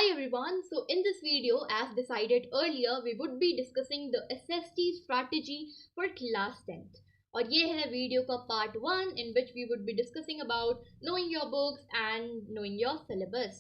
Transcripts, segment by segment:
Hi everyone, so in this video, as decided earlier, we would be discussing the SST strategy for class 10th. और ये है video का part 1 in which we would be discussing about knowing your books and knowing your syllabus.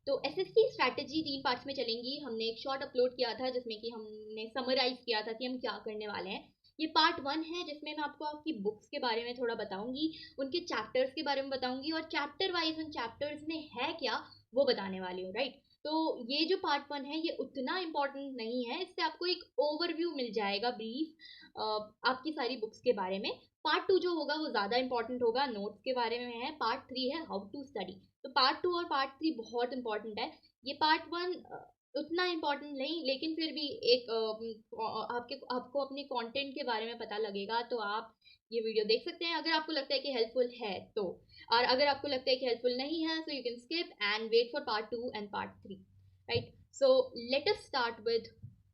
तो SST strategy 3 parts में चलेंगी. हमने एक short upload किया था जिसमें कि हमने समराइज किया था कि हम क्या करने वाले हैं. ये पार्ट 1 है जिसमें मैं आपको आपकी बुक्स के बारे में थोड़ा बताऊंगी, उनके चैप्टर्स के बारे में बताऊंगी और चैप्टर वाइज उन चैप्टर्स में है क्या वो बताने वाली हूँ. राइट. तो ये जो पार्ट 1 है ये उतना इम्पोर्टेंट नहीं है, इससे आपको एक ओवरव्यू मिल जाएगा ब्रीफ आपकी सारी बुक्स के बारे में. पार्ट 2 जो होगा वो ज़्यादा इंपॉर्टेंट होगा, नोट्स के बारे में है. पार्ट 3 है हाउ टू स्टडी. तो पार्ट 2 और पार्ट 3 बहुत इंपॉर्टेंट है. ये पार्ट 1 उतना इम्पोर्टेंट नहीं, लेकिन फिर भी एक आपको अपने कंटेंट के बारे में पता लगेगा, तो आप ये वीडियो देख सकते हैं अगर आपको लगता है कि हेल्पफुल है तो. और अगर आपको लगता है कि हेल्पफुल नहीं है, so you can skip and wait for part 2 and part 3. Right. So let us start with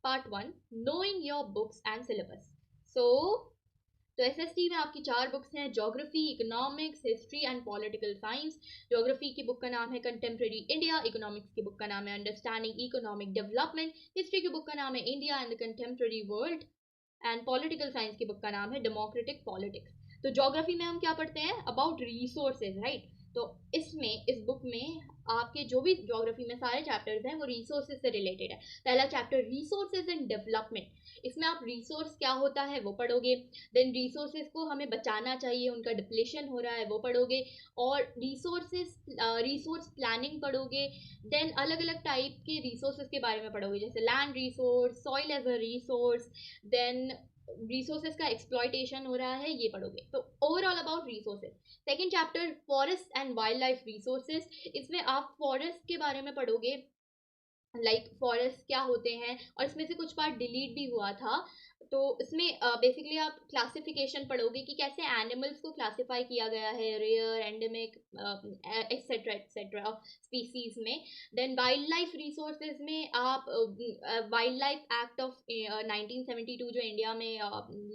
part 1, knowing your books and syllabus. तो एसएसटी में आपकी 4 बुक्स हैं: geography, economics, history and political science. Geography की book का नाम है contemporary India, economics की book का नाम है अंडरस्टैंडिंग इकोनॉमिक डेवलपमेंट, हिस्ट्री की बुक का नाम है India and the contemporary world, and political science की बुक का नाम है डेमोक्रेटिक पॉलिटिक्स. तो ज्योग्राफी में हम क्या पढ़ते हैं? About resources. राइट. तो इसमें इस बुक में आपके जो भी ज्योग्राफी में सारे चैप्टर्स हैं वो रिसोर्सेज से रिलेटेड है. पहला चैप्टर रिसोर्सेज एंड डेवलपमेंट. इसमें आप रिसोर्स क्या होता है वो पढ़ोगे. देन रिसोर्सेज को हमें बचाना चाहिए, उनका डिप्लेशन हो रहा है वो पढ़ोगे. और रिसोर्स प्लानिंग पढ़ोगे. देन अलग अलग टाइप के रिसोर्सेज के बारे में पढ़ोगे, जैसे land resource, soil as a resource, then resources का एक्सप्लॉयटेशन हो रहा है ये पढ़ोगे. तो overall about resources. Second chapter forest and wildlife resources. इसमें आप फॉरेस्ट के बारे में पढ़ोगे, लाइक फॉरेस्ट क्या होते हैं, और इसमें से कुछ पार्ट डिलीट भी हुआ था. तो इसमें बेसिकली आप क्लासिफिकेशन पढ़ोगे कि कैसे एनिमल्स को क्लासिफाई किया गया है, rare, endemic, etcetera etcetera species में. देन वाइल्ड लाइफ रिसोर्सेज में आप वाइल्ड लाइफ एक्ट ऑफ 1972 जो इंडिया में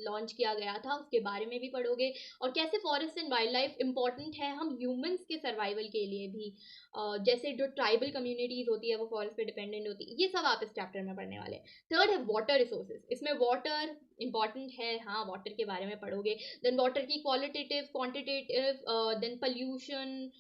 लॉन्च किया गया था उसके बारे में भी पढ़ोगे, और कैसे forest and wild life important है हम ह्यूमंस के सर्वाइवल के लिए भी. जैसे जो ट्राइबल कम्युनिटीज होती है वो फॉरेस्ट पे डिपेंडेंट होती है. ये सब आप इस चैप्टर में पढ़ने वाले हैं. थर्ड है वाटर रिसोर्सेज. इसमें वाटर इंपॉर्टेंट है, हाँ वाटर के बारे में पढ़ोगे. देन वाटर की qualitative, quantitative, then pollution,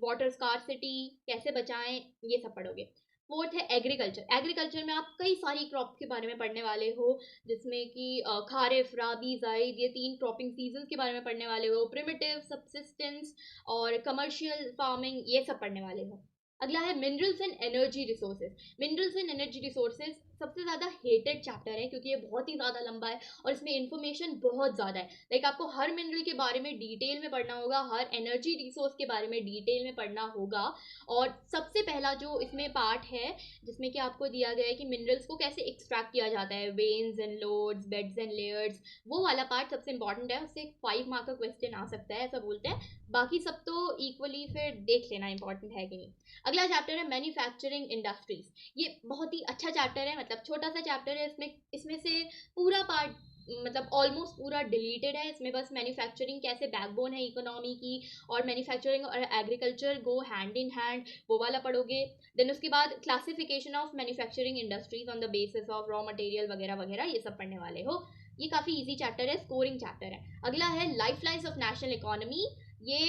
water scarcity कैसे बचाएं, ये सब पढ़ोगे. फोर्थ है एग्रीकल्चर. एग्रीकल्चर में आप कई सारी क्रॉप के बारे में पढ़ने वाले हो, जिसमें कि खारिफ, राबी, जायद, ये 3 क्रॉपिंग सीजन के बारे में पढ़ने वाले हो. प्रिमिटिव, सब्सिस्टेंस और कमर्शियल फार्मिंग ये सब पढ़ने वाले हो. अगला है minerals and energy resources. Minerals and energy resources सबसे ज़्यादा हेटेड चैप्टर है क्योंकि ये बहुत ही ज़्यादा लंबा है और इसमें इन्फॉर्मेशन बहुत ज़्यादा है. लाइक आपको हर मिनरल के बारे में डिटेल में पढ़ना होगा, हर एनर्जी रिसोर्स के बारे में डिटेल में पढ़ना होगा. और सबसे पहला जो इसमें पार्ट है जिसमें कि आपको दिया गया है कि मिनरल्स को कैसे एक्सट्रैक्ट किया जाता है, veins and loads, beds and layers, वो वाला पार्ट सबसे इंपॉर्टेंट है. उससे 5 मार्क का क्वेश्चन आ सकता है, ऐसा बोलते हैं. बाकी सब तो इक्वली फिर देख लेना इंपॉर्टेंट है कि नहीं. अगला चैप्टर है मैन्युफैक्चरिंग इंडस्ट्रीज. ये बहुत ही अच्छा चैप्टर है, मतलब छोटा सा चैप्टर है. इसमें से पूरा पार्ट मतलब ऑलमोस्ट पूरा डिलीटेड है. इसमें बस मैन्युफैक्चरिंग कैसे बैकबोन है इकोनॉमी की, और मैन्युफैक्चरिंग और agriculture go hand in hand, वो वाला पढ़ोगे. देन उसके बाद classification of manufacturing industries on the basis of raw material वगैरह वगैरह, ये सब पढ़ने वाले हो. ये काफ़ी इजी चैप्टर है, स्कोरिंग चैप्टर है. अगला है life lines of national economy. ये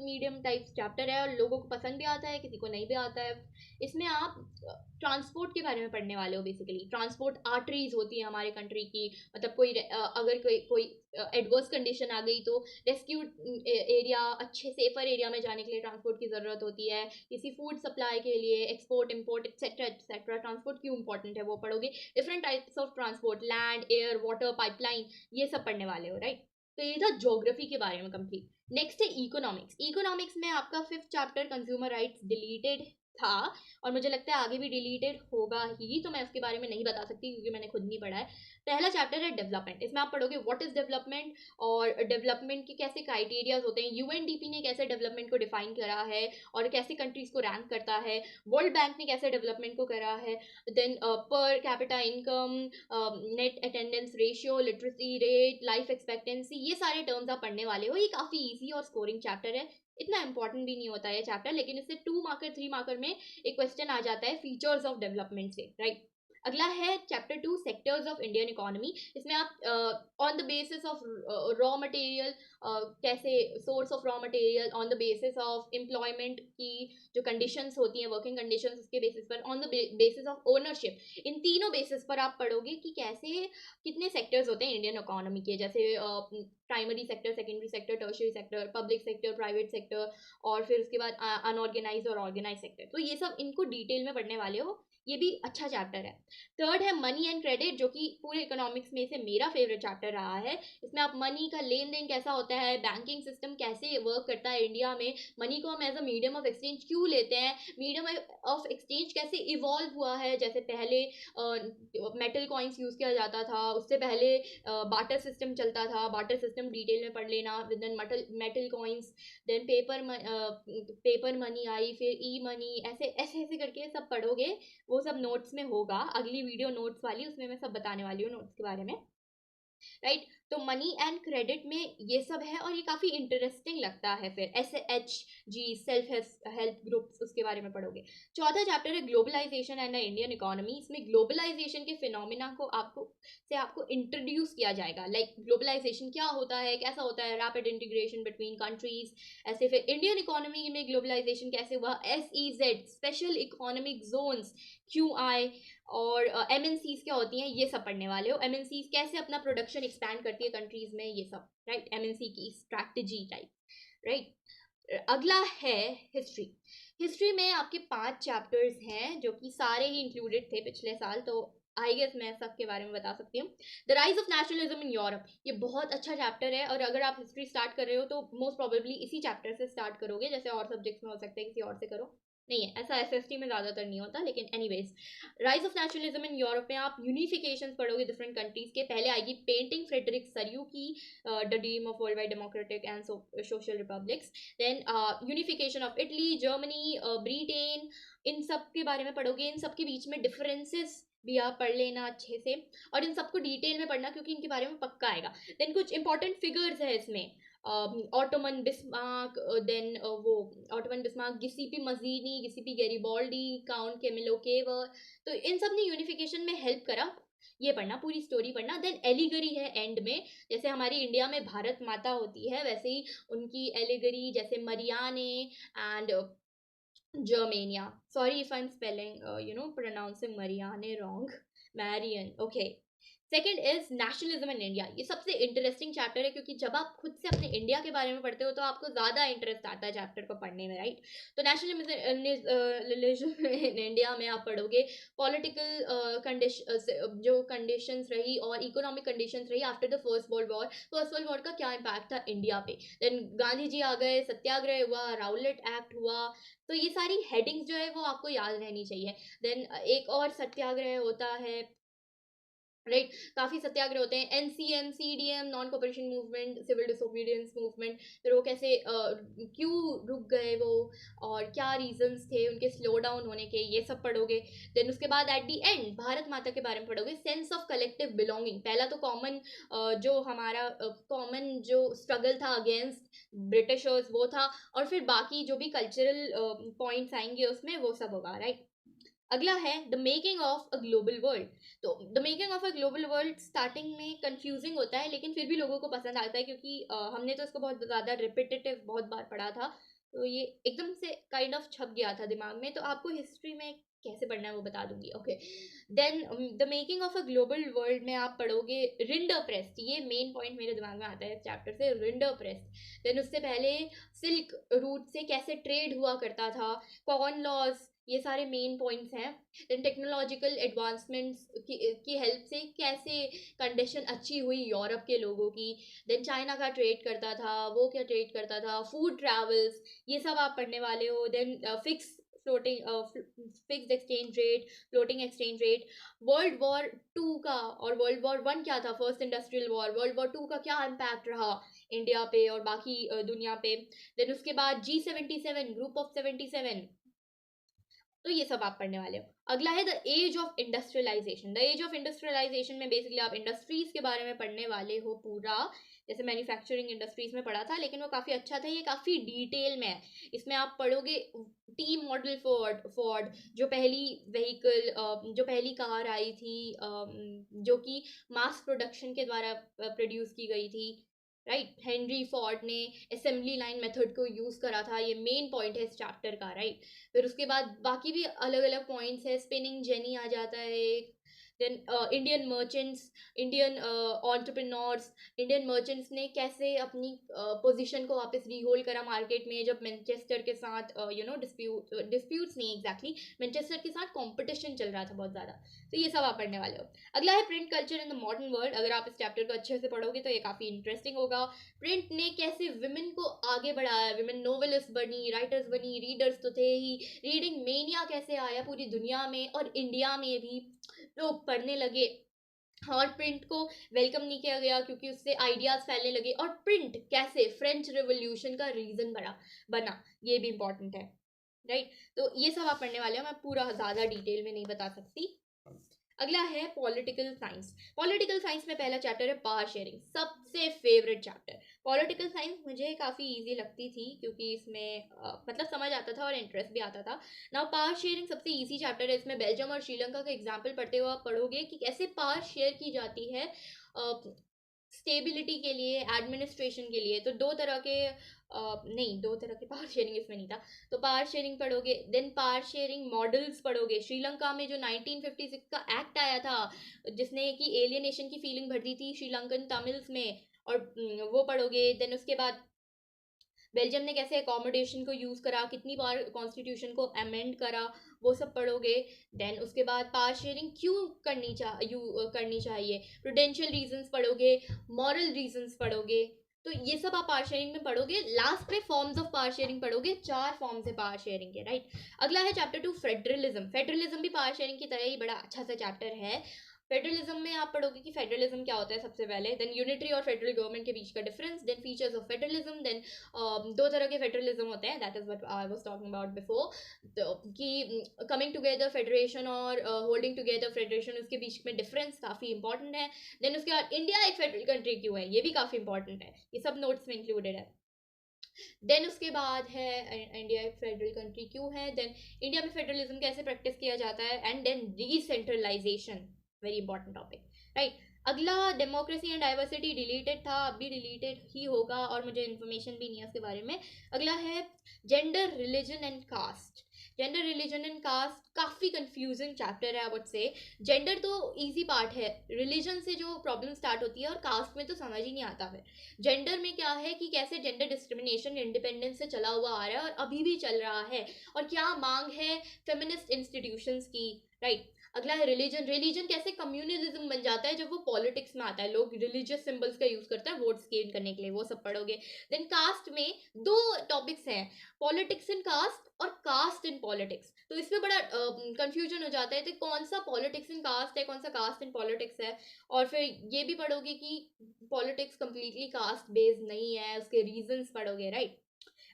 मीडियम टाइप चैप्टर है और लोगों को पसंद भी आता है, किसी को नहीं भी आता है. इसमें आप ट्रांसपोर्ट के बारे में पढ़ने वाले हो. बेसिकली ट्रांसपोर्ट आर्टरीज होती है हमारे कंट्री की, मतलब अगर कोई एडवर्स कंडीशन आ गई तो रेस्क्यू एरिया, अच्छे सेफर एरिया में जाने के लिए ट्रांसपोर्ट की ज़रूरत होती है. किसी फूड सप्लाई के लिए, export import etcetera etcetera, transport क्यों इंपॉर्टेंट है वो पढ़ोगे. Different types of transport, land, air, water, pipeline, ये सब पढ़ने वाले हो. राइट. तो ये था ज्योग्राफी के बारे में कंप्लीट. नेक्स्ट है इकोनॉमिक्स. इकोनॉमिक्स में आपका 5th chapter consumer rights deleted था और मुझे लगता है आगे भी डिलीटेड होगा ही, तो मैं उसके बारे में नहीं बता सकती क्योंकि मैंने खुद नहीं पढ़ा है. पहला चैप्टर है डेवलपमेंट. इसमें आप पढ़ोगे व्हाट इज डेवलपमेंट और डेवलपमेंट के कैसे क्राइटेरियाज होते हैं, यूएनडीपी ने कैसे डेवलपमेंट को डिफाइन करा है और कैसे कंट्रीज को रैंक करता है, वर्ल्ड बैंक ने कैसे डेवलपमेंट को करा है. Then per capita income, net attendance ratio, literacy rate, life expectancy, ये सारे टर्म्स आप पढ़ने वाले हो. ये काफ़ी ईजी और स्कोरिंग चैप्टर है. इतना इंपॉर्टेंट भी नहीं होता है चैप्टर, लेकिन इससे 2 मार्कर 3 मार्कर में एक क्वेश्चन आ जाता है फीचर्स ऑफ डेवलपमेंट से, राइट। अगला है chapter 2 sectors of Indian economy. इसमें आप on the basis of raw material, कैसे source of raw material, on the basis of employment की जो कंडीशंस होती हैं, वर्किंग कंडीशंस, उसके बेसिस पर, on the basis of ownership, इन तीनों बेसिस पर आप पढ़ोगे कि कैसे कितने सेक्टर्स होते हैं इंडियन इकोनॉमी के, जैसे primary sector, secondary sector, tertiary sector, public sector, private sector, और फिर उसके बाद अनऑर्गेनाइज और ऑर्गेनाइज सेक्टर। तो ये सब इनको डिटेल में पढ़ने वाले हो, ये भी अच्छा चैप्टर है। थर्ड है मनी एंड क्रेडिट, जो कि पूरे इकोनॉमिक्स में से मेरा फेवरेट चैप्टर रहा है। इसमें आप मनी का लेन देन कैसा होता है, बैंकिंग सिस्टम कैसे वर्क करता है इंडिया में, मनी को हम as a medium of exchange क्यों लेते हैं, मीडियम ऑफ एक्सचेंज कैसे इवॉल्व हुआ है, जैसे पहले मेटल कॉइन्स यूज किया जाता था, उससे पहले बाटर सिस्टम चलता था, बाटर सिस्टम डिटेल में पढ़ लेना, then metal coins, then paper money आई, फिर ई मनी, ऐसे ऐसे ऐसे करके सब पढ़ोगे। वो सब नोट्स में होगा, अगली वीडियो नोट्स वाली, उसमें मैं सब बताने वाली हूँ नोट्स के बारे में, राइट। तो मनी एंड क्रेडिट में ये सब है और ये काफ़ी इंटरेस्टिंग लगता है। फिर SHG सेल्फ हेल्प ग्रुप्स, उसके बारे में पढ़ोगे। चौथा चैप्टर है ग्लोबलाइजेशन एंड इंडियन इकोनॉमी। इसमें ग्लोबलाइजेशन के फिनोमिना को आपको इंट्रोड्यूस किया जाएगा, लाइक ग्लोबलाइजेशन क्या होता है, कैसा होता है, रैपिड इंटीग्रेशन बिटवीन कंट्रीज, ऐसे। फिर इंडियन इकोनॉमी में ग्लोबलाइजेशन कैसे हुआ, SEZ special economic zones, QI, और MNCs क्या होती हैं, ये सब पढ़ने वाले हो। MNCs कैसे अपना प्रोडक्शन एक्सपैंड करती है कंट्रीज में, ये सब, राइट। MNC की स्ट्रैटेजी टाइप, राइट। अगला है हिस्ट्री। हिस्ट्री में आपके 5 चैप्टर्स हैं जो कि सारे ही इंक्लूडेड थे पिछले साल, तो आई गेस मैं सब के बारे में बता सकती हूँ। The rise of nationalism in Europe, ये बहुत अच्छा चैप्टर है, और अगर आप हिस्ट्री स्टार्ट कर रहे हो तो मोस्ट प्रोबेबली इसी चैप्टर से स्टार्ट करोगे, जैसे और सब्जेक्ट्स में हो सकता है किसी और से करो, नहीं है ऐसा, SST में ज़्यादातर नहीं होता, लेकिन anyways. Rise of nationalism in Europe में आप यूनिफिकेशन पढ़ोगे डिफरेंट कंट्रीज के। पहले आएगी पेंटिंग फ्रेडरिक सरयू की, the dream of world wide democratic and social republics. Then unification of Italy, Germany, Britain, इन सब के बारे में पढ़ोगे। इन सब के बीच में डिफरेंसेस भी आप पढ़ लेना अच्छे से, और इन सबको डिटेल में पढ़ना क्योंकि इनके बारे में पक्का आएगा। देन कुछ इंपॉर्टेंट फिगर्स है इसमें, ऑटोमन बिस्मार्क, देन वो ऑटोमन बिस्मार्क, गिसिपी मजीनी, गिसिपी गैरिबॉल्डी, काउंट कैमिलो केवर, तो इन सब ने यूनिफिकेशन में हेल्प करा। ये पढ़ना, पूरी स्टोरी पढ़ना। देन एलिगरी है एंड में, जैसे हमारी इंडिया में भारत माता होती है वैसे ही उनकी एलिगरी, जैसे मरियाने and Germania. Sorry if I'm spelling, pronouncing Marianne wrong. Marian. Okay. Second is nationalism in India. ये सबसे इंटरेस्टिंग चैप्टर है क्योंकि जब आप खुद से अपने इंडिया के बारे में पढ़ते हो तो आपको ज़्यादा इंटरेस्ट आता है चैप्टर को पढ़ने में, राइट। तो नेशनलिज्म इन इंडिया में आप पढ़ोगे पॉलिटिकल कंडीशन, जो कंडीशंस रही और इकोनॉमिक कंडीशंस रही after the first world war. First world war का क्या इम्पैक्ट था इंडिया पे, देन गांधी जी आ गए, सत्याग्रह हुआ, राउलेट एक्ट हुआ, तो ये सारी हेडिंग्स जो है वो आपको याद रहनी चाहिए। देन एक और सत्याग्रह होता है, राइट, काफ़ी सत्याग्रह होते हैं, NCM, CDM, non cooperation movement, civil disobedience movement, फिर वो कैसे क्यों रुक गए वो, और क्या रीजंस थे उनके स्लो डाउन होने के, ये सब पढ़ोगे। देन उसके बाद एट दी एंड भारत माता के बारे में पढ़ोगे, सेंस ऑफ कलेक्टिव बिलोंगिंग। पहला तो कॉमन जो हमारा कॉमन जो स्ट्रगल था अगेंस्ट ब्रिटिशर्स वो था, और फिर बाकी जो भी कल्चरल पॉइंट्स आएंगे उसमें वो सब होगा, राइट। अगला है the making of a global world. तो the making of a global world starting में कंफ्यूजिंग होता है, लेकिन फिर भी लोगों को पसंद आता है क्योंकि हमने तो इसको बहुत ज़्यादा रिपीटेटिव बहुत बार पढ़ा था, तो ये एकदम से काइंड ऑफ छप गया था दिमाग में। तो आपको हिस्ट्री में कैसे पढ़ना है वो बता दूंगी, okay. Then the making of a global world में आप पढ़ोगे रिंडर प्रेस्ट, ये मेन पॉइंट मेरे दिमाग में आता है इस चैप्टर से, रिंडर प्रेस्ट। देन उससे पहले सिल्क रूट से कैसे ट्रेड हुआ करता था, कॉर्न लॉज, ये सारे मेन पॉइंट्स हैं। देन टेक्नोलॉजिकल एडवांसमेंट्स की हेल्प से कैसे कंडीशन अच्छी हुई यूरोप के लोगों की। देन चाइना का ट्रेड करता था, वो क्या ट्रेड करता था, फूड ट्रैवल्स, ये सब आप पढ़ने वाले हो। Then fixed exchange rate, floating exchange rate, world war 2 का और वर्ल्ड वॉर 1 क्या था, first industrial war, world war 2 का क्या इम्पैक्ट रहा इंडिया पे और बाकी दुनिया पे। देन उसके बाद G77, ग्रुप ऑफ 77, तो ये सब आप पढ़ने वाले हो। अगला है the age of industrialisation. The age of industrialisation में बेसिकली आप इंडस्ट्रीज के बारे में पढ़ने वाले हो पूरा, जैसे मैन्युफैक्चरिंग इंडस्ट्रीज में पढ़ा था, लेकिन वो काफ़ी अच्छा था, ये काफ़ी डिटेल में है। इसमें आप पढ़ोगे टी मॉडल फोर्ड फोर्ड जो पहली व्हीकल, जो पहली कार आई थी, जो कि मास प्रोडक्शन के द्वारा प्रोड्यूस की गई थी, राइट। हेनरी फोर्ड ने असेंबली लाइन मेथड को यूज़ करा था, ये मेन पॉइंट है इस चैप्टर का, राइट। फिर उसके बाद बाकी भी अलग अलग पॉइंट्स है, स्पिनिंग जेनी आ जाता है। Then Indian merchants, Indian entrepreneurs, Indian merchants ने कैसे अपनी पोजीशन को वापस रीहोल्ड करा मार्केट में, जब मैनचेस्टर के साथ डिस्प्यूट्स नहीं एग्जैक्टली, मैनचेस्टर के साथ कंपटीशन चल रहा था बहुत ज़्यादा। तो ये सब आप पढ़ने वाले हो। अगला है print culture in the modern world. अगर आप इस चैप्टर को अच्छे से पढ़ोगे तो ये काफ़ी इंटरेस्टिंग होगा। प्रिंट ने कैसे विमेन को आगे बढ़ाया, विमेन नोवेलिस्ट बनी, राइटर्स बनी, रीडर्स तो थे ही, रीडिंग मेनिया कैसे आया पूरी दुनिया में और इंडिया में भी लोग पढ़ने लगे, और प्रिंट को वेलकम नहीं किया गया क्योंकि उससे आइडियाज फैलने लगे, और प्रिंट कैसे फ्रेंच रेवोल्यूशन का रीजन बना, ये भी इंपॉर्टेंट है, राइट। तो ये सब आप पढ़ने वाले हो, मैं पूरा ज़्यादा डिटेल में नहीं बता सकती। अगला है पॉलिटिकल साइंस। पॉलिटिकल साइंस में पहला चैप्टर है पावर शेयरिंग, सबसे फेवरेट चैप्टर। पॉलिटिकल साइंस मुझे काफ़ी इजी लगती थी क्योंकि इसमें मतलब समझ आता था और इंटरेस्ट भी आता था। नाउ पावर शेयरिंग सबसे इजी चैप्टर है। इसमें बेल्जियम और श्रीलंका का एग्जाम्पल पढ़ते हुए आप पढ़ोगे कि कैसे पावर शेयर की जाती है स्टेबिलिटी के लिए, एडमिनिस्ट्रेशन के लिए। तो दो तरह के पावर शेयरिंग इसमें नहीं था। तो पावर शेयरिंग पढ़ोगे, देन पावर शेयरिंग मॉडल्स पढ़ोगे। श्रीलंका में जो 1956 का एक्ट आया था जिसने कि एलियनेशन की फीलिंग भर दी थी श्रीलंकन तमिल्स में, और वो पढ़ोगे। देन उसके बाद बेल्जियम ने कैसे अकोमोडेशन को यूज़ करा, कितनी बार कॉन्स्टिट्यूशन को अमेंड करा, वो सब पढ़ोगे। देन उसके बाद पावर शेयरिंग क्यों करनी चाहिए, प्रूडेंशियल रीजंस पढ़ोगे, मॉरल रीजंस पढ़ोगे। तो ये सब आप पावर शेयरिंग में पढ़ोगे। लास्ट में फॉर्म्स ऑफ पावर शेयरिंग पढ़ोगे, 4 फॉर्म्स है पावर शेयरिंग के, राइट। अगला है चैप्टर 2 फेडरलिज्म। फेडरलिज्म भी पावर शेयरिंग की तरह ही बड़ा अच्छा सा चैप्टर है। फेडरलिज्म में आप पढ़ोगे कि फेडरलिज्म क्या होता है सबसे पहले, देन यूनिटरी और फेडरल गवर्नमेंट के बीच का difference, then features of federalism. Then 2 तरह के फेडरलिज्म होते हैं, that is what I was talking about before, कि कमिंग टुगेदर फेडरेशन और होल्डिंग टुगेदर फेडरेशन, उसके बीच में डिफरेंस काफ़ी इंपॉर्टेंट है। देन उसके बाद इंडिया एक फेडरल कंट्री क्यों है, ये भी काफ़ी इंपॉर्टेंट है, ये सब नोट्स में इंक्लूडेड है। देन उसके बाद है इंडिया एक फेडरल कंट्री क्यों है, देन इंडिया में फेडरलिज्म कैसे प्रैक्टिस किया जाता है, and then decentralisation, very important topic, right. अगला डेमोक्रेसी एंड डाइवर्सिटी डिलीटेड था, अब भी डिलीटेड ही होगा और मुझे इन्फॉर्मेशन भी नहीं है उसके बारे में। अगला है gender, religion and caste. Gender, religion and caste काफ़ी कंफ्यूजिंग चैप्टर है आई वुड से। जेंडर तो इजी पार्ट है, रिलीजन से जो प्रॉब्लम स्टार्ट होती है, और कास्ट में तो समझ ही नहीं आता फिर। जेंडर में क्या है कि कैसे जेंडर डिस्क्रिमिनेशन इंडिपेंडेंस से चला हुआ आ रहा है और अभी भी चल रहा है, और क्या मांग है फेमिनिस्ट इंस्टीट्यूशंस की, राइट। अगला है रिलीजन। रिलीजन कैसे कम्युनलिज्म बन जाता है जब वो पॉलिटिक्स में आता है, लोग रिलीजियस सिंबल्स का यूज करते हैं वोट्स गेन करने के लिए, वो सब पढ़ोगे। देन कास्ट में 2 टॉपिक्स हैं, पॉलिटिक्स इन कास्ट और कास्ट इन पॉलिटिक्स। तो इसमें बड़ा कंफ्यूजन हो जाता है, तो कौन सा पॉलिटिक्स इन कास्ट है, कौन सा कास्ट इन पॉलिटिक्स है। और फिर ये भी पढ़ोगे कि पॉलिटिक्स कंप्लीटली कास्ट बेस्ड नहीं है, उसके रीजंस पढ़ोगे, राइट।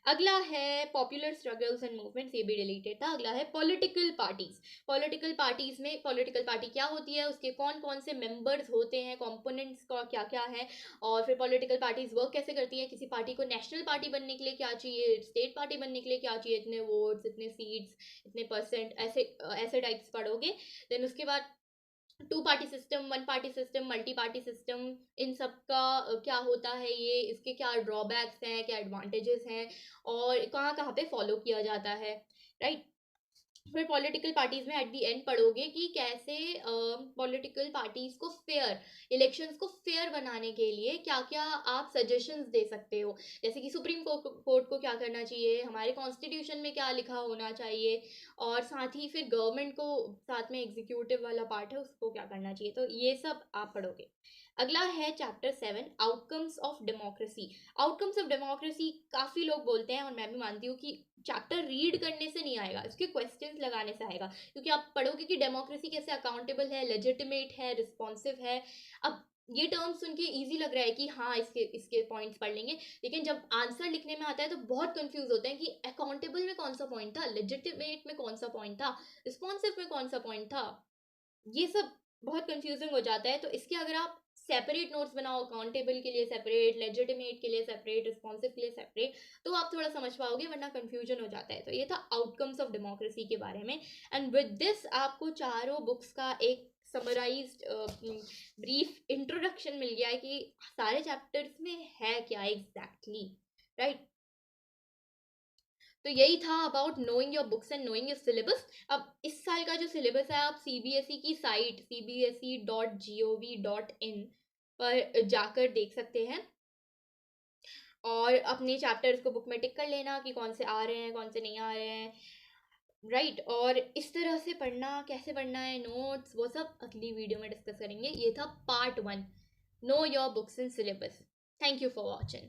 अगला है पॉपुलर स्ट्रगल्स एंड मूवमेंट्स, ये भी रिलेटेड था। अगला है पॉलिटिकल पार्टीज। पॉलिटिकल पार्टीज में पॉलिटिकल पार्टी क्या होती है, उसके कौन कौन से मेंबर्स होते हैं, कंपोनेंट्स का क्या क्या है, और फिर पॉलिटिकल पार्टीज वर्क कैसे करती हैं, किसी पार्टी को नेशनल पार्टी बनने के लिए क्या चाहिए, स्टेट पार्टी बनने के लिए क्या चाहिए, इतने वोट्स, इतने सीट्स, इतने परसेंट, ऐसे टाइप्स पढ़ोगे। देन उसके बाद 2 party system, 1 party system, multi party system, इन सब का क्या होता है, ये इसके क्या ड्रॉबैक्स हैं, क्या एडवांटेजेस हैं, और कहाँ कहाँ पे फॉलो किया जाता है, राइट। फिर पॉलिटिकल पार्टीज में एट दी एंड पढ़ोगे कि कैसे पॉलिटिकल पार्टीज को फेयर, इलेक्शंस को फेयर बनाने के लिए क्या क्या आप सजेशंस दे सकते हो, जैसे कि सुप्रीम कोर्ट को क्या करना चाहिए, हमारे कॉन्स्टिट्यूशन में क्या लिखा होना चाहिए, और साथ ही फिर गवर्नमेंट को, साथ में एग्जीक्यूटिव वाला पार्ट है उसको क्या करना चाहिए। तो ये सब आप पढ़ोगे। अगला है chapter 7 outcomes of democracy. Outcomes of democracy काफ़ी लोग बोलते हैं और मैं भी मानती हूँ कि चैप्टर रीड करने से नहीं आएगा, इसके क्वेश्चंस लगाने से आएगा, क्योंकि आप पढ़ोगे कि डेमोक्रेसी कैसे अकाउंटेबल है, लेजिटिमेट है, रिस्पॉन्सिव है। अब ये टर्म्स सुन के ईजी लग रहा है कि हाँ इसके इसके पॉइंट्स पढ़ लेंगे, लेकिन जब आंसर लिखने में आता है तो बहुत कंफ्यूज होते हैं कि अकाउंटेबल में कौन सा पॉइंट था, लेजिटिमेट में कौन सा पॉइंट था, रिस्पॉन्सिव में कौन सा पॉइंट था, ये सब बहुत कंफ्यूजिंग हो जाता है। तो इसके अगर आप सेपरेट नोट्स बनाओ, अकाउंटेबल के लिए सेपरेट, लेजिटिमेट के लिए सेपरेट, रिस्पॉन्सिव के लिए सेपरेट, तो आप थोड़ा समझ पाओगे, वरना कंफ्यूजन हो जाता है। तो ये था आउटकम्स ऑफ डेमोक्रेसी के बारे में। एंड विद दिस आपको चारों बुक्स का एक समराइज्ड ब्रीफ इंट्रोडक्शन मिल गया है कि सारे चैप्टर्स में है क्या एग्जैक्टली, राइट। तो यही था about knowing your books and knowing your syllabus. अब इस साल का जो सिलेबस है आप सीबीएसई की साइट cbse.gov.in पर जाकर देख सकते हैं और अपने चैप्टर्स को बुक में टिक कर लेना कि कौन से आ रहे हैं कौन से नहीं आ रहे हैं, राइट। और इस तरह से पढ़ना, कैसे पढ़ना है, नोट्स, वो सब अगली वीडियो में डिस्कस करेंगे। ये था part 1, know your books and syllabus. Thank you for watching.